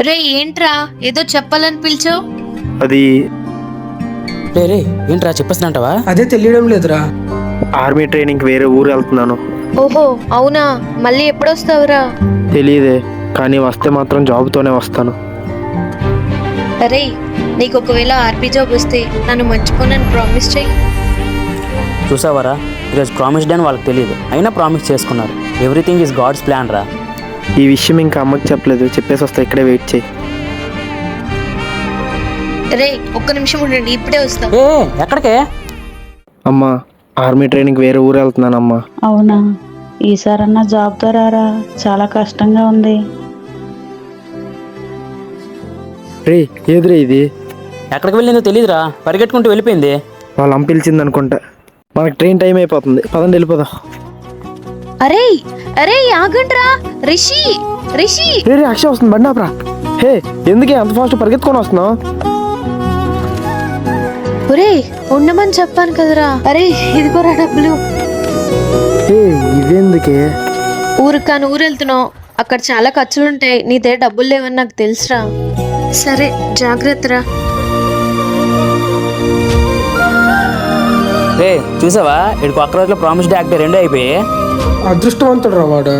రే ఏంట్రా ఏదో చెప్పాలని పిలిచావు? అది రే ఏంట్రా చెప్పేస్తున్నంటావా? అదే తెలియడం లేదురా. ఆర్మీ ట్రైనింగ్ వేరే ఊరు వెళ్తున్నాను. ఓహో అవునా, మళ్ళీ ఎప్పుడొస్తావురా? తెలియదే, కానీ వస్తే మాత్రం జాబ్తోనే వస్తాను. అరే నీకు ఒకవేళ ఆర్పీ జాబ్ వస్తే నన్ను మర్చిపోనని ప్రామిస్ చెయ్యి. చూసావరా, ఈరోజు ప్రామిస్ డే అని వాళ్ళకి తెలియదు, అయినా ప్రామిస్ చేసుకున్నారు. ఎవ్రీథింగ్ ఈజ్ గాడ్స్ ప్లాన్ రా. ఈ విషయం ఇంకా అమ్మకి చెప్పలేదు, చెప్పేసి వస్తా. ఇక్కడే వెయిట్ చేయి. రే ఒక్క నిమిషం ఉండండి, ఇప్పుడే వస్తా. ఏ ఎక్కడికే? అమ్మా, ఆర్మీ ట్రైనింగ్ వేరే ఊరు వెళ్తున్నానమ్మా. అవునా, ఈసారన్నా జాబ్తో రారా, చాలా కష్టంగా ఉంది. రే ఏదిరే ఇది? ఎక్కడికి వెళ్ళిందో తెలియదురా, పరిగెట్టుకుంటూ వెళ్ళిపోయింది. వాళ్ళ అమ్మ పిలిచింది అనుకుంటా. మనకి ట్రైన్ టైం అయిపోతుంది, పదండి వెళ్ళిపోదాం. అరే అరే ఆగండ్రా, రిషి రిషి. రే అక్షయ వస్తుంది, బండి ఆపరా. హే ఎందుకే అంత ఫాస్ట్ పరిగెత్తుకొని వస్తున్నావు? ఒరే ఉండమని చెప్పాను కదరా. అరే ఇదిగోరా డబ్బులు. హే ఇవెందుకే? ఊరికాని ఊరు వెళ్తున్నావు, అక్కడ చాలా ఖర్చులుంటాయి. నీ దగ్గర డబ్బులు లేవని నాకు తెలుసురా. సరే జాగ్రత్తరా. రే చూసావా, ఇక్కడికి ఒక్క రోజులో ప్రామిస్ డే యాక్ట్ 2 అయిపోయి. అదృష్టవంతుడు రా వాడు.